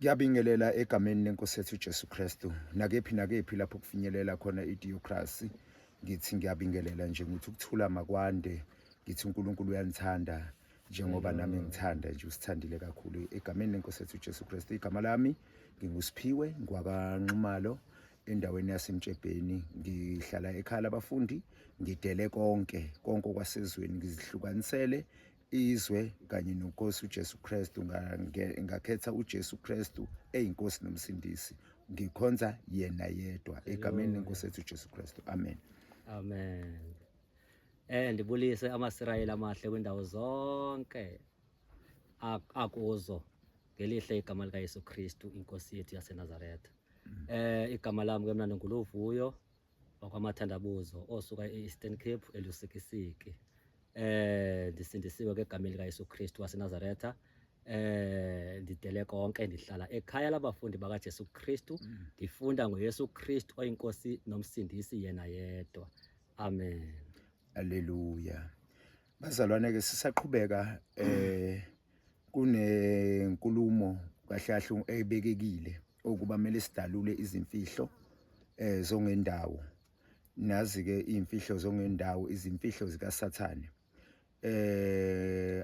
Ngiyabingelela egameni lenkosi yethu Jesu Kristu nakephi lapho kufinyelela khona idiocracy. Ngithi ngiyabingelela nje ukuthi ukuthula makwande, ngithi uNkulunkulu uyanithanda njengoba nami ngithanda nje, usithandile kakhulu egameni lenkosi yethu Jesu Kristu. Igama lami ngingusiphiwe ngwakaNxumalo endaweni yaseMtshebheni, ngihlala ekhaya labafundi, ngidele konke kwasezweni, ngizihlukanisele izwe kanye noNkosi uJesu Kristu. Ngakhetha uJesu Kristu eyinkosi nomsindisi, ngikhonza yena yedwa egameni lenkosi yethu Jesu Kristu. Amen. Amen. Ndibulise amasirayeli amahle kwindawo zonke akuzo ngelihle igama lika Yesu Kristu inkosi yethu yaseNazaretha. Igama lami ke mna nguLuvuyo wakwaMathandabuzo osuka e-Eastern Cape eLusikisiki. Ndisindisiwe ke egameni lika Yesu Kristu waseNazaretha. Ndidele konke, ndihlala ekhaya labafundi bakaJesu Kristu, ndifunda ngoYesu Kristu oyinkosi nomsindisi yena yedwa. Amen. Haleluya. Bazalwane ke sisaqhubeka kunenkulumo kahlahlu ebekekile ukuba kumele sidalule izimfihlo zongendawo. Nazi ke imfihlo zongendawo, izimfihlo zikaSathane.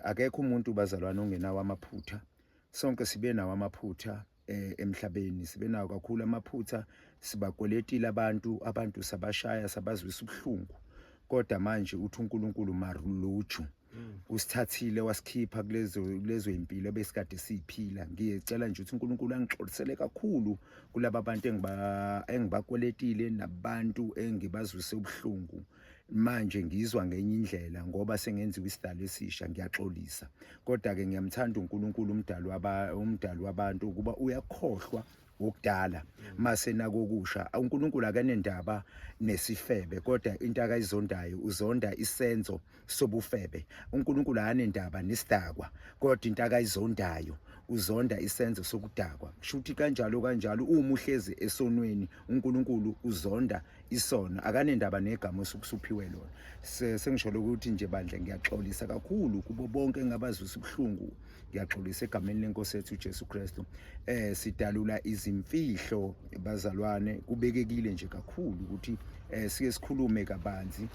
Akekho umuntu bazalwane ongenawo amaphutha. Sonke sibe nawo amaphutha emhlabeni, sibe nawo kakhulu amaphutha. Sibakweletile abantu sabashaya, sabazwisa ubuhlungu. Kodwa manje uthi uNkulunkulu maruluju usithathile wasikhipha kulezo impilo besikade siphila. Ngiyecela nje ukuthi uNkulunkulu angixolisele kakhulu kulabo bantu engibakweletile nabantu engibazwise ubuhlungu. Manje ngizwa ngenye indlela ngoba sengenziwe isidalo esisha, ngiyaxolisa. Kodwa ke ngiyamthanda uNkulunkulu umdali wabantu ukuba uyakhohlwa ukudala mase nakokusha. uNkulunkulu akanendaba nesifebe, kodwa into akayizondayo uzonda isenzo sobufebe. uNkulunkulu akanendaba nesidakwa, kodwa into akayizondayo uzonda isenzo sokudakwa. Kushuthi kanjalo uma uhlezi esonweni uNkulunkulu uzonda isono, akanendaba negama osukusuphiwe lona. Sengisholo ukuthi nje bandla ngiyaxolisa kakhulu kubo bonke engabazwisa ubuhlungu. Ngiyaxolisa egameni lenkosi yethu Jesu Kristu. Sidalula izimfihlo bazalwane, kubekekile nje kakhulu ukuthi sike sikhulume kabanzi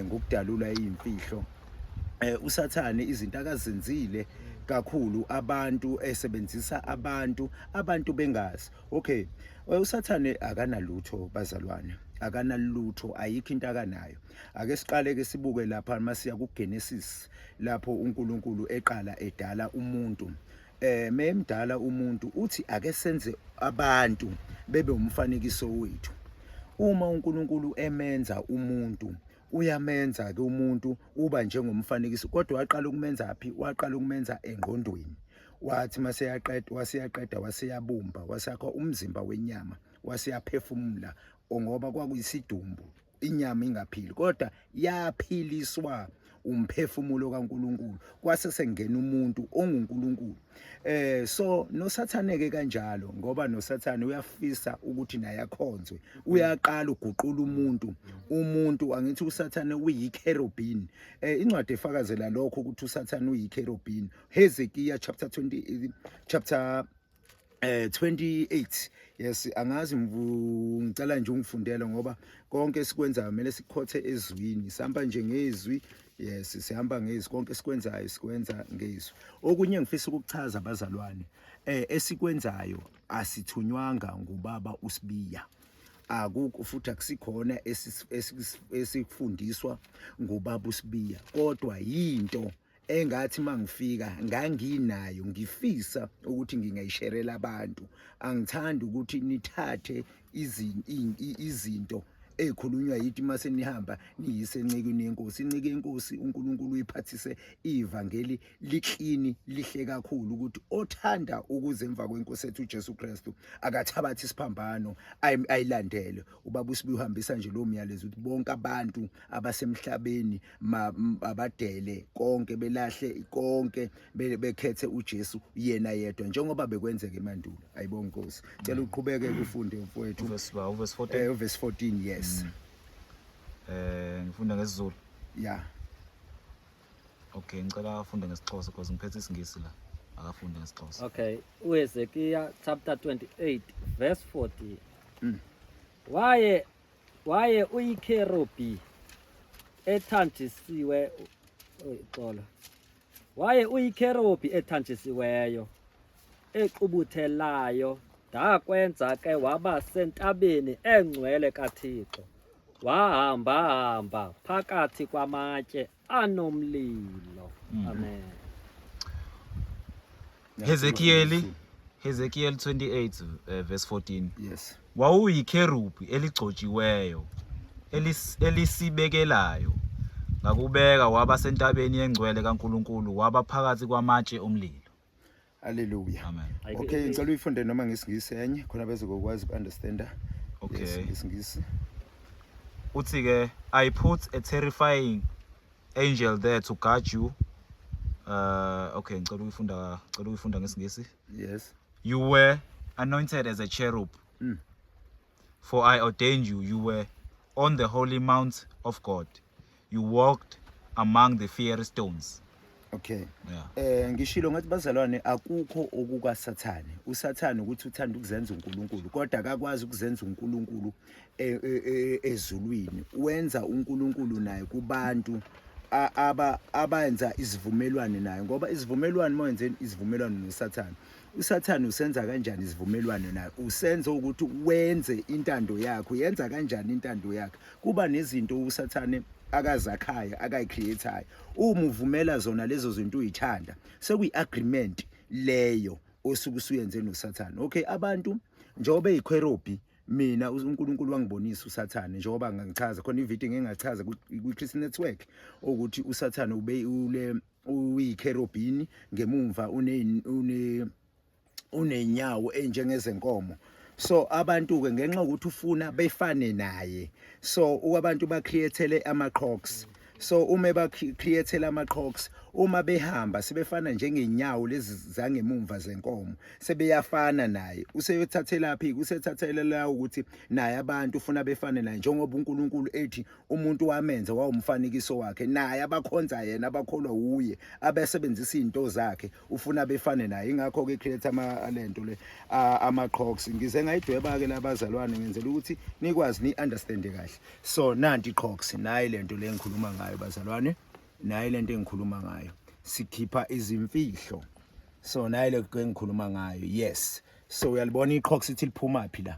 ngokudalula izimfihlo. uSathane izinto akazenzile kakhulu, abantu esebenzisa abantu bengazi. Okay, uSathane akanalutho bazalwane, akanalutho, ayikho into akanayo. Ake siqale ke sibuke lapha masiya kuGenesis lapho uNkulunkulu eqala edala umuntu. Memdala umuntu uthi ake senze abantu bebe umfanekiso wethu. Uma uNkulunkulu emenza umuntu, uyamenza ke umuntu uba njengomfanekiso, kodwa waqala ukumenza phi? Waqala ukumenza engqondweni. Wathi waseyaqeda waseyabumba, wasakha umzimba wenyama, waseyaphefumula, ngoba kwakuyisidumbu, inyama ingaphili kodwa yaphiliswa umphefumulo kaNkulunkulu. Kwase sengena umuntu onguNkulunkulu. So noSathane ke kanjalo, ngoba noSathane uyafisa ukuthi naye akhonzwe. Uyaqala uguqula umuntu angithi uSathane uyikherubini. Incwadi efakazela lokho ukuthi uSathane uyikherubini. Hezekiya chapter 28. Yes, angazi ngicela nje ungifundele ngoba konke sikwenzayo kumele sikhothe ezwini. Sihamba nje ngezwi. Yes, sihamba ngezwi, konke sikwenzayo sikwenza ngezwi. Okunye ngifisa ukuchaza abazalwane, esikwenzayo asithunywanga ngubaba uSibiya. Akukho futhi akusikhona esikufundiswa ngubaba uSibiya, kodwa yinto engathi mangifika nganginayo, ngifisa ukuthi ngingayisherela abantu. Angithandi ukuthi nithathe izinto ekhulunywa yithi mase nihamba niyise encikweni yenkosi. Incike yenkosi uNkulunkulu uyiphathise ivangeli liklini lihle kakhulu ukuthi othanda ukuze emva kwenkosi yethu uJesu Kristu akathabathi isiphambano ayilandele. Ubaba uSibiya uhambisa nje lo myalezo ukuthi bonke abantu abasemhlabeni abadele konke, belahle konke, bekhethe uJesu yena yedwa njengoba bekwenzeka emandulo. Ayibonge Nkosi. Cela uqhubeke ufunde mfowethu. Verse 14. Verse 14, yes. Ngifunda ngesiZulu. Yeah. Okay, ngicela afunde ngesixhosa because ngiphethe isingisi la. akafunde ngesixhosa. Okay, uHezekiah chapter 28 verse 14. Waye uyikherubhi ethanjisiwe xolo. Waye uyikherubhi ethanjisiweyo equbuthelayo ndakwenza ke waba sentabeni engcwele kaThixo. Wahamba phakathi kwamatye anomlilo. Amen. Hezekiel 28 verse 14. Yes. Wawuyikherubhi eligcotshiweyo elisibekelayo ngakubeka waba sentabeni engcwele kaNkuluNkulu waba phakathi kwamatshe omlilo. Hallelujah. Amen. Okay, ngicela uyifunde noma ngesingisi enye khona beze kokwazi ukunderstanda. Okay. Ngesingisi. Uthi ke I put a terrifying angel there to guard you. Okay, ngicela uyifunda ngesingisi. Yes. You were anointed as a cherub. For I ordained you. You were on the holy mount of God. You walked among the fiery stones. Okay. Yeah. Ngishilo ngathi bazalwane akukho okuka Sathane. USathane ukuthi uthanda ukuzenza uNkulunkulu kodwa akakwazi ukuzenza uNkulunkulu ezulwini. Wenza uNkulunkulu naye kubantu abenza isivumelwano naye ngoba isivumelwano moyenze isivumelwano noSathane. USathane usenza kanjani isivumelwano naye? Usenza ukuthi wenze intando yakho. Yenza kanjani intando yakhe? Kuba nezinto uSathane akazakhaya akayicreateayo. Uma uvumela zona lezo zinto uyithanda sekuyiagreement leyo osuke usuyenze noSathane. Okay, abantu njengoba eyikherubhi mina uNkulunkulu wangibonisa uSathane njengoba ngichaza khona ivideo engingachaza ku-Chris Network ukuthi uSathane uyikherubhini ngemumva unenyawo enjengezenkomo. So abantu ke ngenxa ukuthi ufuna befane naye. So abantu ba createele ama-crocs. So uma ba createele ama-crocs uma behamba sebefana njengenyawo lezi zangemumva zenkomo sebeyafana naye. Useyothathela phi? Usethathela la ukuthi naye abantu ufuna befane naye njengoba uNkulunkulu ethi umuntu wamenza wawumfanekiso wakhe naye abakhonza yena abakholwa uye abasebenzisa izinto zakhe ufuna befane naye. Ingakho ke create lento le ama-crocs. Ngize ngayidweba ke labazalwane ngenzela ukuthi nikwazi ni-understand kahle. So nanti crocs naye lento le ngikhuluma ngayo bazalwane. Naye lento engikhuluma ngayo sikhipha izimfihlo. So naye le engikhuluma ngayo. Yes. So uyalibona iCrocs ithi liphuma phi la?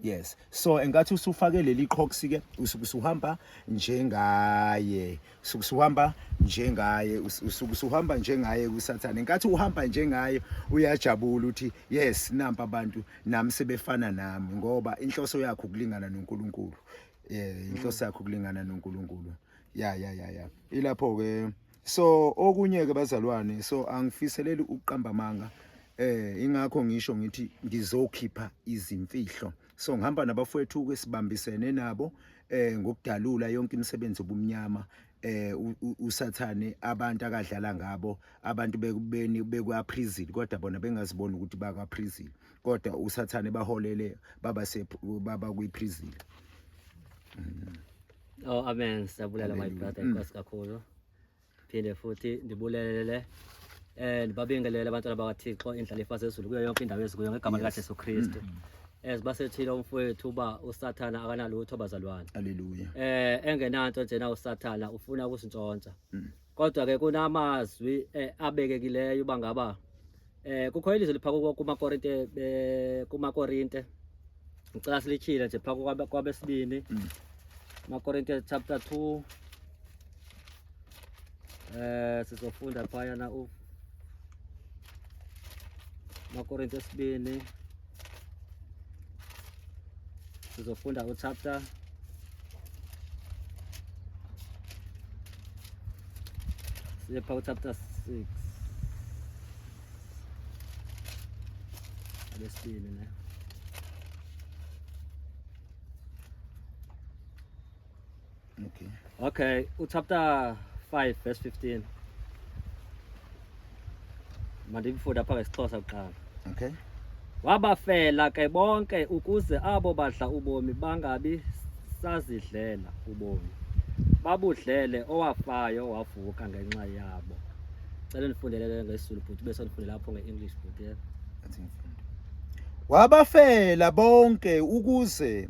Yes. So engathi usufake leli Crocs ke usuhamba njengaye. Usuhamba njengaye. Usuhamba njengaye kuSathane. Engathi uhamba njengaye uyajabula uthi yes nampa abantu nami sebefana nami ngoba inhloso yakho ukulingana noNkulunkulu. Inhloso yakho ukulingana noNkulunkulu. Ya. Ilapho ke so okunye ke bazalwane so angifiseleli ukuqamba amanga ingakho ngisho ngithi ngizokhipha izimfihlo. So ngihamba nabafowethu ke sibambisene nabo ngokudalula yonke imisebenzi obumnyama uSathane abantu akadlala ngabo abantu bekwa prison kodwa bona bengazibona ukuthi bakwa prison kodwa uSathane baholele baba kwi prison. Oh amen. Siyabulela my brother inkosi kakhulu. Phinde futhi ndibulelele ndibabingelele abantwana bakaThixo indlalifa zezulu kuyo yonke indawo ezikuyo ngegama lika Jesu Kristu. Basethile umfowethu uba uSathane akanalutho bazalwane. Hallelujah. Engenanto njena uSathane ufuna ukusintshontsha. Kodwa ke kunamazwi abekekileyo uba ngaba kukho ilizwi liphaka kumakorinte ngicela silichile nje phaka kwabesibini makorinte chapter 2 sizofunda phayana makorinte esibini sizofunda uchapter siyepha chapter 6 abesibini ne. Okay, chapter 5 verse 15. Mandifunda phaka isiXhosa kuqala. Okay. Wabafela ke bonke ukuze abo badla ubomi bangabi sazidlela ubomi. Babudlele owafayo wavuka ngenxa yabo. cela nifundele ngeSizulu bhuti bese nifundele lapho ngeEnglish bhuti. Wabafela bonke ukuze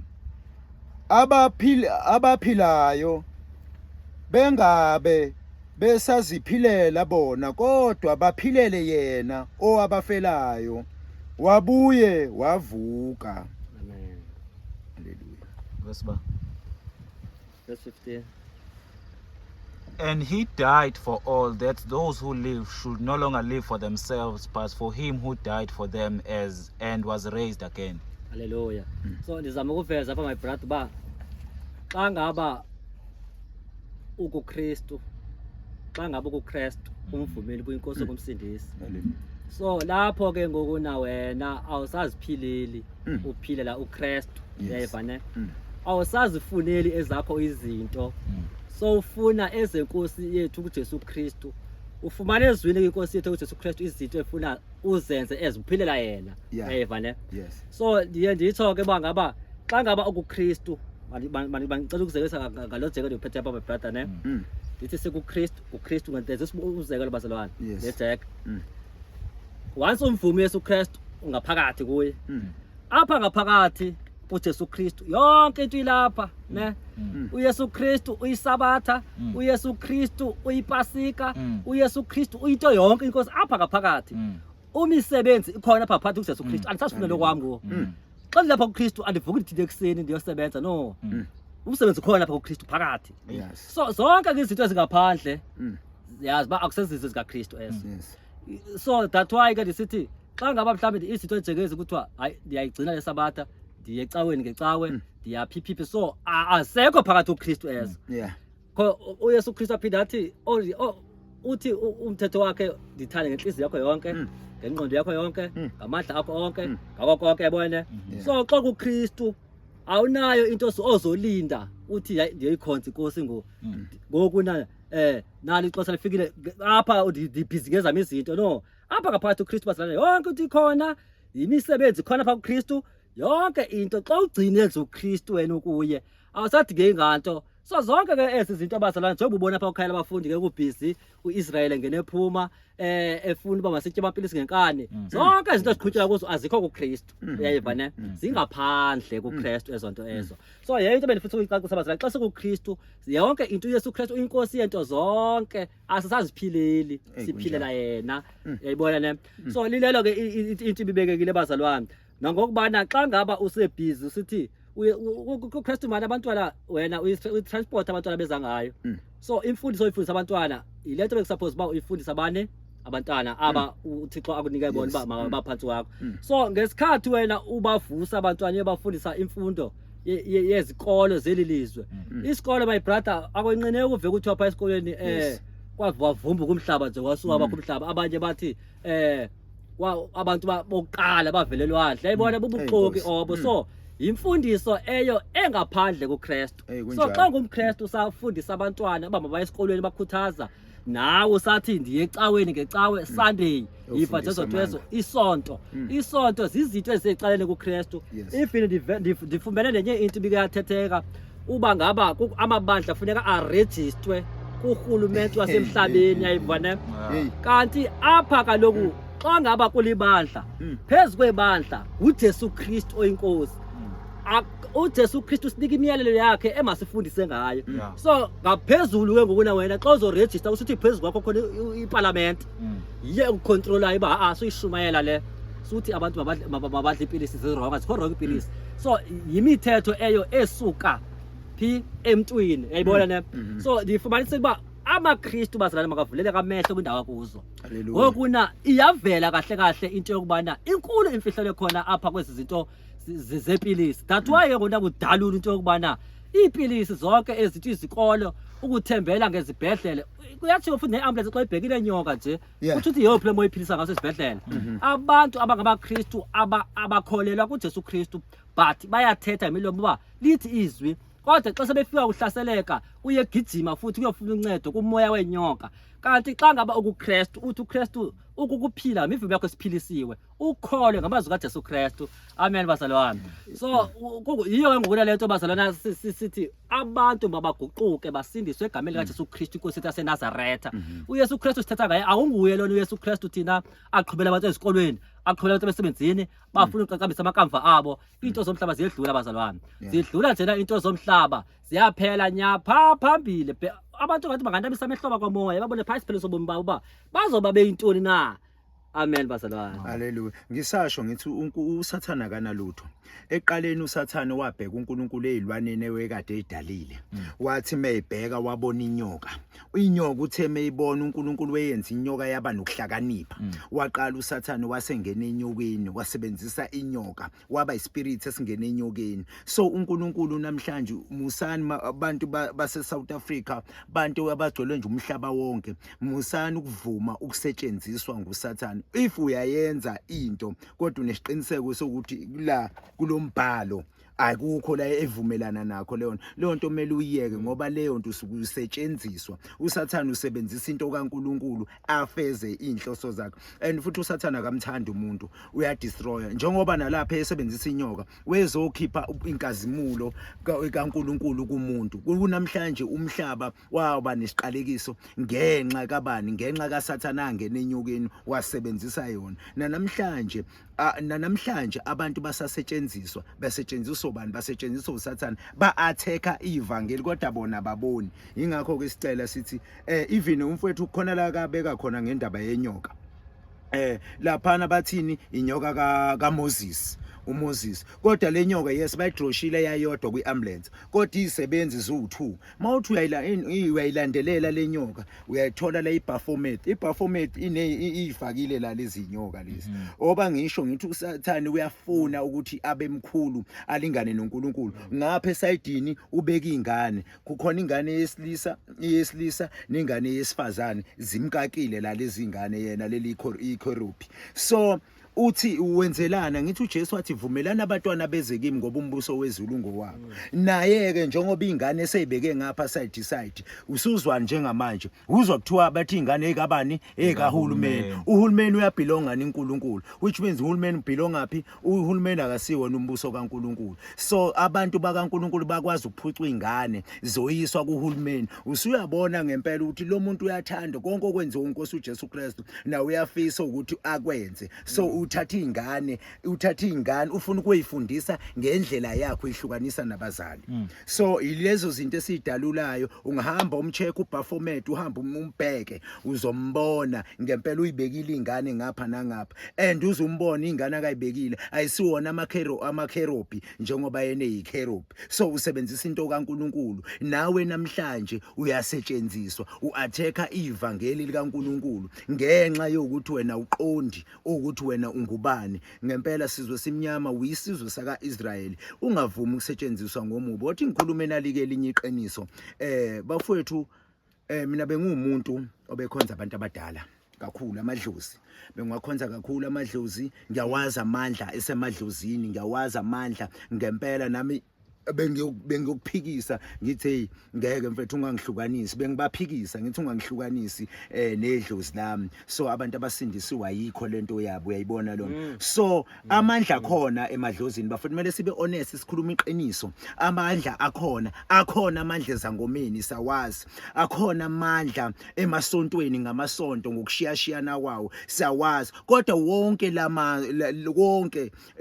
abaphilayo bengabe besaziphilela bona kodwa baphilele yena owabafelayo wabuye wavuka. Amen. Hallelujah. Verse 1. Verse 15. And he died for all, that those who live should no longer live for themselves, but for him who died for them and was raised again. Hallelujah. So ndizama ukuveza apha my brother ba xa ngaba ukuKristu umvumeli kuyinkosi kumsindisi. So lapho ke ngoku na wena awusaziphileli uphilela uKristu yayiva ne awusazifuneli ezakho izinto so ufuna ezenkosi yethu kuJesu Kristu ufumana ezwini inkosi yethu kuJesu Kristu izinto efuna uzenze eziphilela yena yayiva ne. So ndiye nditho ke bangaba xa ngaba ukuKristu bangicela ukuzekelisa ngalojeke ndiphethe apha my brother ne ndithi sekuKristu uKristu ngentenze uzekelo bazalwane lejeke once umvumi Yesu Kristu ungaphakathi kuye apha ngaphakathi uJesu Kristu yonke into ilapha ne uYesu Kristu uyisabatha uYesu Kristu uyipasika uYesu Kristu uyinto yonke inkosi apha ngaphakathi umisebenzi ikhona apha phakathi kuJesu Kristu andisasifuna lokwami ngo xa lapha kuKristu andivuki ndithile ekseni ndiyosebenza no umsebenzi khona lapha kuKristu phakathi. So zonke izinto ezingaphandle yazi ba akusezizwe zikaKristu eso. So that's why ke ndisithi xa ngaba mhlawumbe izinto ejekezi kuthiwa hayi ndiyayigcina lesabatha ndiye ecaweni ngecawe ndiyaphiphipi so asekho phakathi uKristu eso. uYesu Kristu aphinda athi uthi umthetho wakhe ndithande ngenhliziyo yakho yonke ngengqondo yakho yonke ngamandla akho onke ngako konke yabona. So xa kuKristu awunayo into ozolinda uthi ndiyikhonza inkosi ngoku nali ixesha lifikile apha ndibhizi ngezama izinto no apha ngaphakathi uKristu bazalwane yonke into ikhona imisebenzi khona apha kuKristu yonke into xa ugcine nje uKristu wena ukuye awusadinge nganto. So zonke ke ezi zinto abazalwane njengoba ubona apha ukhaya labafundi ke kubhizi uIsrael ngenephuma efuna uba masitye amapilisi ngenkani zonke izinto ziqhutyelwa kuzo azikho kuKristu uyayiva ne zingaphandle kuKristu ezo nto ezo. So yeye into bendifisa ukuyicacisa abazalwane xa sekuKristu yonke into uYesu Kristu inkosi yento zonke asisaziphileli siphilela yena uyayibona ne. So lilelo ke into ibibekekile abazalwane nangokubana xa ngaba usebhizi usithi uKristu manje abantwana wena uyitransport abantwana beza ngayo. So imfundiso oyifundisa abantwana ilento bekusuppose ba uyifundisa abane abantwana aba uThixo akunike bona ba mabaphansi wakho. So ngesikhathi wena ubavusa abantwana uyabafundisa imfundo yezikolo zelilizwe isikole my brother akoyinqine ukuve ukuthi wapha esikoleni kwavumba kumhlaba nje wasuka bakho umhlaba abanye bathi abantu bokuqala bavelelwadle yayibona bubuxoki obo. So imfundiso eyo engaphandle kuKristu. So xa ngumKristu usafundisa abantwana abama esikolweni bakhuthaza nawe usathi ndiye ecaweni ngecawe Sunday yiva nje zotwezo isonto zizinto ezisecaleni kuKristu. Ifini ndifumene nenye into ibikathetheka uba ngaba amabandla funeka arejistwe kuRhulumente wasemhlabeni yayiva ne kanti apha kaloku xa ngaba kulibandla phezu kwebandla uJesu Kristu oyinkosi uJesu Kristu sinika imiyalelo yakhe emasifundise ngayo. So ngaphezulu ke ngokuna wena xa uzoregister usithi phezulu kwakho khona iParliament yiye ukucontrola iba soyishumayela le suthi abantu mabadla ipilisi zezirong azikho ipilisi. So yimithetho eyo esuka phi emntwini yayibona ne. So ndifumanise ukuba amaKristu bazalana makavulele kamehlo kwindawo kuzo ngokuna iyavela kahle into yokubana inkulu imfihlelo khona apha kwezi zinto zepilisi. That's why ngona kudalula into yokubana ipilisi zonke ezithi izikolo ukuthembela ngezibhedlele kuyathi ufuthi neambulance xa ibhekile enyoka nje ukuthi yophi le moyiphilisa ngaso isibhedlele. Abantu abangamaKristu abakholelwa kuJesu Kristu but bayathetha imilomo ba lithi izwi kodwa xa sebefika uhlaseleka uyegijima futhi uyofuna uncedo kumoya wenyoka kanti xa ngaba ukuKristu uthi uKristu ukukuphila imivumo yakho siphilisiwe ukholwe ngamazwi kaJesu Kristu. Amen bazalwane. So yiyo ke ngokuna lento bazalwana sithi abantu mabaguquke basindiswe egameni likaJesu Kristu inkosi yethu yaseNazaretha. uYesu Kristu sithetha ngaye akunguye lona uYesu Kristu thina aqhubela abantu ezikolweni aqhubela abantu emsebenzini bafuna ukuqaqambisa amakamva abo. Into zomhlaba ziyedlula bazalwane, zidlula njena into zomhlaba ziyaphela nyapha phambili. Abantu ngathi banganabisa amehlo kwamoya babone phakathi phela sobomi babo ba bazoba beyintoni na. Amen bazalwane. Haleluya. Ngisasho ngithi uSathane akanalutho. Eqaleni uSathane wabheka uNkulunkulu ezilwaneni ewekade edalile. Wathi mayibheka wabona inyoka. Inyoka uthe mayibona uNkulunkulu weyenza inyoka yaba nokuhlakanipha. Waqala uSathane wasengena enyokeni wasebenzisa inyoka waba ispirit esingena enyokeni. So uNkulunkulu namhlanje musani abantu base South Africa, bantu abagcwele nje umhlaba wonke, musani ukuvuma ukusetshenziswa nguSathane. If uyayenza into kodwa unesiqiniseko sokuthi la kulombhalo akukho la evumelana nakho leyo nto kumele uyiyeke, ngoba leyo nto usukusetshenziswa. uSathane usebenzisa into kaNkulunkulu afeze inhloso zakhe, and futhi uSathane akamthanda umuntu, uyadestroya. Njengoba nalapha esebenzisa inyoka wezokhipha inkazimulo kaNkulunkulu kumuntu. Kunamhlanje umhlaba waba nesiqalekiso ngenxa kabani? Ngenxa kaSathane angena enyokeni wasebenzisa yona. Namhlanje abantu basasetshenziswa, basetshenziswa bani? Basetshenziswa uSathane, ba-attacker ivangeli kodwa bona baboni. Ingakho ke sicela sithi even umfowethu khona la kabeka khona ngendaba yenyoka. Laphana bathini inyoka kaMoses, uMoses. Kodwa lenyoka yes bayidroshile yayodwa kwiambulance, kodwa izisebenzi ziwu2. Mawuthi uyayilandelela lenyoka uyayithola la iBaphomet. iBaphomet ifakile la lezi nyoka lezi. Oba ngisho ngithi uSathane uyafuna ukuthi abe mkhulu alingane noNkulunkulu. Ngapha esayidini ubeka ingane, kukhona ingane yesilisa nengane yesifazane zimkakile la lezi ingane yena leli ikhoruphi. So uthi uwenzelana, ngithi uJesu wathi vumelana abantwana beze kimi ngoba umbuso wezulu ngowabo. Naye ke njengoba ingane eseyibeke ngapha side usuzwa njengamanje uzwa kuthiwa bathi ingane ekabani ekahulumeni. Uhulumeni uyabelonga niNkulunkulu, which means uhulumeni belong aphi? Uhulumeni akasiwo nombuso kaNkulunkulu. So abantu bakaNkulunkulu bakwazi ukuphucwa ingane zoyiswa kuhulumeni. Usuyabona ngempela ukuthi lo muntu uyathanda konke okwenziwa uNkosi uJesu Kristu na uyafisa ukuthi akwenze. So uthatha ingane ufuna ukuyifundisa ngendlela yakho ihlukanisa nabazali. So ilezo zinto esidalulayo, ungahamba umcheck uBaphomet, uhamba umbheke uzombona ngempela uyibekile ingane ngapha nangapha, and uzumbona ingane akayibekile ayisiwona amakherobi njengoba yena eyikherobi. So usebenzisa into kaNkulunkulu. Nawe namhlanje uyasetshenziswa, uattacker ivangeli likaNkulunkulu ngenxa yokuthi wena uqondi ukuthi wena ungubani. Ngempela sizwe simnyama uyisizwe sakaIsrayeli, ungavumi ukusetshenziswa ngomubi. Wathi inkulumo enalike elinye iqiniso. Bafowethu, mina bengumuntu obekhonza abantu abadala kakhulu, amadlozi. Bengiwakhonza kakhulu amadlozi, ngiyawazi amandla esemadlozini, ngiyawazi amandla ngempela. Nami bengiyokuphikisa ngithi ngeke mfethu ungangihlukanisi, bengibaphikisa ngithi ungangihlukanisi nedlozi lami. So abantu abasindisiwe ayikho lento yabo, uyayibona lona. So amandla khona emadlozini bafuna kumele sibe honest, sikhuluma iqiniso. Amandla akhona amandla ezangomeni sawazi, akhona amandla emasontweni ngamasonto ngokushiyashiyana kwawo sawazi, kodwa wonke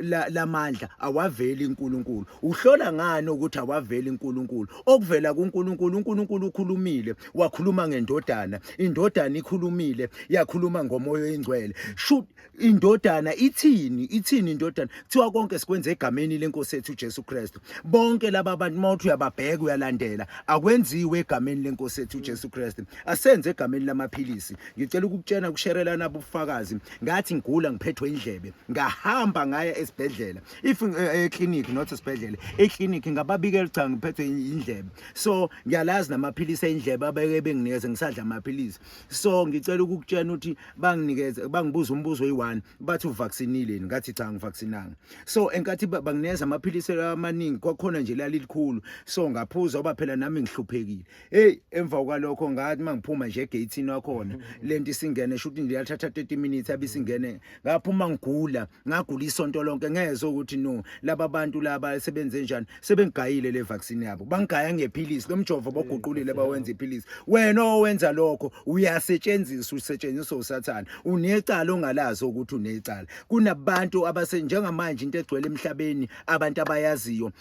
lamandla awaveli uNkulunkulu. Uhlola ngani ukuthi awaveli uNkulunkulu? Okuvela kuNkulunkulu, uNkulunkulu ukhulumile, wakhuluma ngendodana, indodana ikhulumile, yakhuluma ngomoya oyingcwele. Shoot, indodana ithini indodana? Kuthiwa konke sikwenza egameni lenkosi yethu uJesu Kristu. Bonke laba bantu mawuthi uyababheka uyalandela akwenziwe egameni lenkosi yethu uJesu Kristu, asenze egameni lamaphilisi. Ngicela ukukutshena ukusherela nabo ubufakazi. Ngathi ngigula ngiphethwe indlebe, ngahamba ngaya esibhedlela, if eclinic not esibhedlela, eclinic clinic ngababikela cha ngiphethe indlebe so ngiyalazi namaphilisi endlebe abeke benginikeze ngisadla amaphilisi so ngicela ukukutshena ukuthi banginikeze bangibuza umbuzo oyi1 bathi uvaccinile ngathi cha ngivaccinanga so enkathi bangineza amaphilisi amaningi kwakhona nje lalikhulu so ngaphuza oba phela nami ngihluphekile hey emva kwalokho ngathi mangiphuma nje egateini wakhona lento isingene shuthi ngiyathatha 30 minutes abisingene ngaphuma ngigula ngagula isonto lonke ngezwe ukuthi no laba bantu laba sebenze njani sebengayile le vaccine yabo bangigaya ngephilisi lomjovo boguqulile bawenza iphilisi wena owenza lokho uyasetshenziswa usetshenziswa usathana unecala ongalazi ukuthi unecala kunabantu njengamanje into egcwele emhlabeni abantu abayaziyo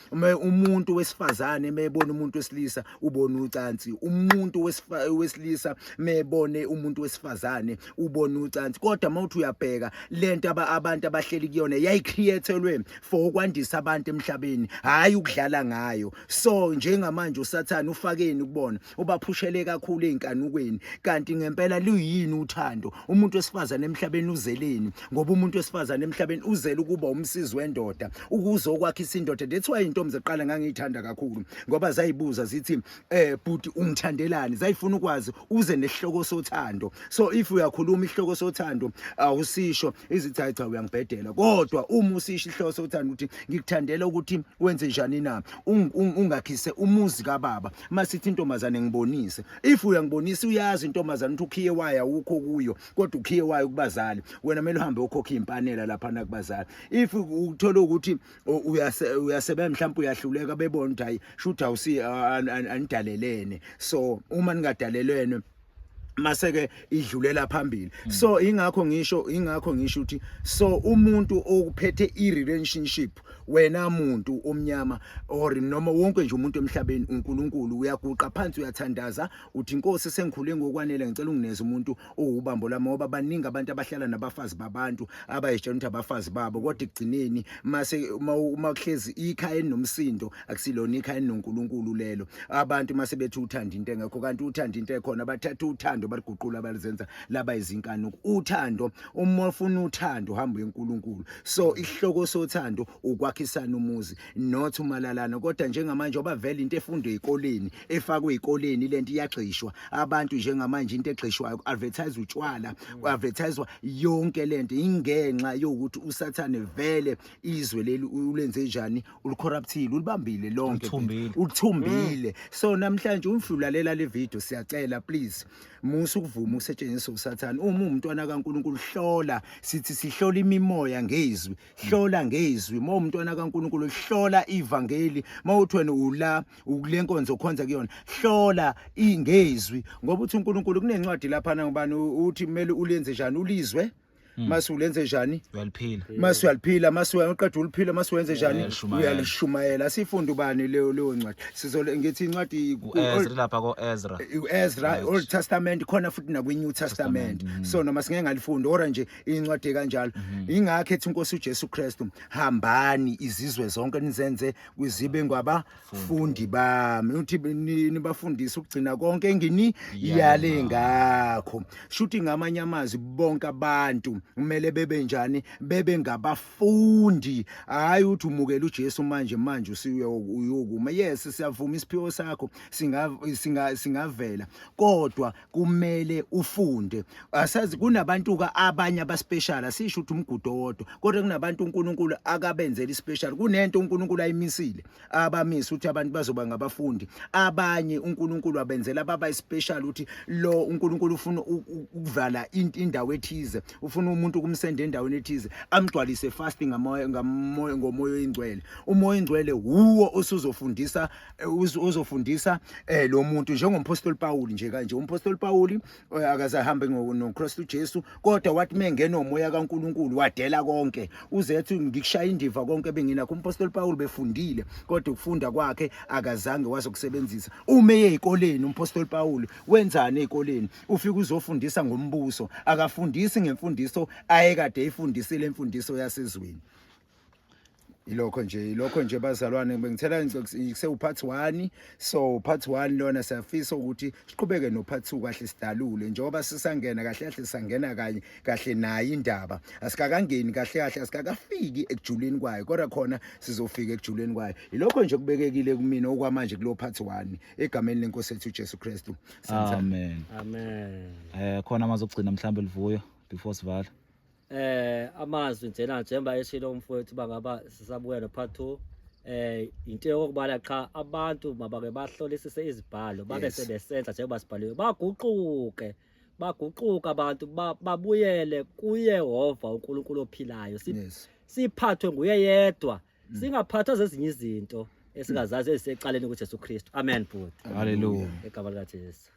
umuntu wesifazane mebona umuntu wesilisa ubona ucansi umuntu wesilisa mebone umuntu wesifazane ubona ucansi kodwa mawuthi uyabheka lento abantu abahleli kuyona yayicreatelwe for ukwandisa abantu emhlabeni hayi ukudlala ngayo so njengamanje usathana ufakeni ukubona ubaphushele kakhulu einkanukweni kanti ngempela luyini uthando umuntu wesifazane emhlabeni uzeleni ngoba umuntu wesifazane emhlabeni uzela ukuba umsizi wendoda ukuzokwakha isindoda that's why intombi zeqala ngangiyithanda kakhulu ngoba zayibuza zithi bhuti ungithandelani zayifuna ukwazi uze nesihloko sothando so if uyakhuluma isihloko sothando awusisho izithi cha uyangibhedela kodwa uma usisho isihloko sothando ukuthi ngikuthandela ukuthi wenze njani na ungakhise umuzi kaBaba masithi intombazane ngibonise if uyangibonisa uyazi intombazane ukuthi ukhiye waya ukho kuyo kodwa ukhiye waya kubazali wena kumele uhambe ukhokhe impanela lapha na kubazali if uthola ukuthi uyasebenza mhlawumbe uyahluleka bebona ukuthi hayi shoot awusi anidalelene so uma ningadalelene maseke idlulela phambili so ingakho ngisho ukuthi so umuntu okuphethe irelationship wena umuntu omnyama or noma wonke nje umuntu emhlabeni uNkulunkulu uyaguqa phansi uyathandaza uthi inkosi sengikhule ngokwanele ngicela ungineze umuntu owubambo lami ngoba baningi abantu abahlala nabafazi babantu abayitshela ukuthi abafazi babo kodwa ekugcineni mase makuhlezi ikhaya enomsindo akusilona ikhaya enoNkulunkulu lelo abantu mase bethi uthanda into engekho kanti uthanda into ekhona bathatha uthando baliguqula balizenza laba izinkani uthando uma ufuna uthando hamba eNkulunkulu so isihloko sothando ukwakhisana umuzi not umalalana kodwa njengamanje oba vele into efundwe ezikoleni efakwe ezikoleni lento iyagxishwa abantu njengamanje into egxishwayo advertise utshwala advertisewa yonke lento ingenxa yokuthi usathane vele izwe leli ulenze njani ulicorruptile ulibambile lonke uthumbile so namhlanje umhlulalela le video siyacela please musu ukuvuma ukusetshenziswa usathana uma umntwana kaNkulunkulu hlola sithi sihlola imimoya ngezwi hlola ngezwi uma umntwana kaNkulunkulu hlola ivangeli mawuthi wena ula ukulenkonzo khonza kuyona hlola ingezwi ngoba uthi uNkulunkulu kunencwadi lapha ngubani uthi kumele ulenze njani ulizwe masulenze njani uyaliphila masuyaliphila masuqeda uliphila masuwenze njani uyalishumayela sifunde ubani leyo ncwadi sizole ngithi incwadi uEzra lapha koEzra Old Testament khona futhi na kwiNew Testament so noma singeke ngalifunde ora nje incwadi kanjalo ingakho ethi inkosi uJesu Kristu hambani izizwe zonke nizenze kuzibe ngabafundi bami uthi nibafundise ukugcina konke engini yale ngakho shuthi ngamanye amazwi bonke abantu kumele bebe njani bebe ngabafundi hayi uthi umukela uJesu manje usiwe uyokuma yes siyavuma isiphiwo sakho singavela kodwa kumele ufunde asazi kunabantu ka abanye abaspecial asisho ukuthi umgudo wodwa kodwa kunabantu uNkulunkulu akabenzela ispecial kunento uNkulunkulu ayimisile abamisa ukuthi abantu bazoba ngabafundi abanye uNkulunkulu abenzela baba ispecial ukuthi lo uNkulunkulu ufuna ukuvala indawo ethize ufuna umuntu kumsende endaweni ethize amgcwalise fasting ngomoya oyingcwele umoya oyingcwele huwo uzofundisa lo muntu njengompostoli Paul nje kanje umpostoli Paul akazahambe noKristu Jesu kodwa wathi mengena umoya kaNkulunkulu wadela konke uzethi ngikushaya indiva konke benginakho umpostoli Paul befundile kodwa ukufunda kwakhe akazange wazokusebenzisa uma ezikoleni umpostoli Paul wenzani ezikoleni ufika uzofundisa ngombuso akafundisi ngemfundiso ayekade efundisile imfundiso yasezweni ilokho nje bazalwane bengithela ngize part 1. So part 1 lona siyafisa ukuthi siqhubeke no part 2 kahle sidalule njengoba sisangena kahle sisangena kanye kahle nayo indaba asikakangeni kahle asikakafiki ekujuleni kwayo kodwa khona sizofika ekujuleni kwayo. Ilokho nje kubekekile kumina okwamanje kulo part 1 egameni lenkosi yethu Jesu Kristu. Amen. Khona amazogcina mhlambe Livuyo before sivala. Amazwi njena njengoba eshilo umfowethu bangaba sisabuya no part 2 into yokubala cha abantu mabake bahlolisise izibhalo babe sebesenza njengoba sibhaliwe baguquka abantu babuyele kuYehova uNkulunkulu ophilayo siphathwe nguye yedwa singaphathwa zezinye izinto esingazazi ezisecaleni kuJesu Kristu. Amen. Hallelujah. Egama likaJesu.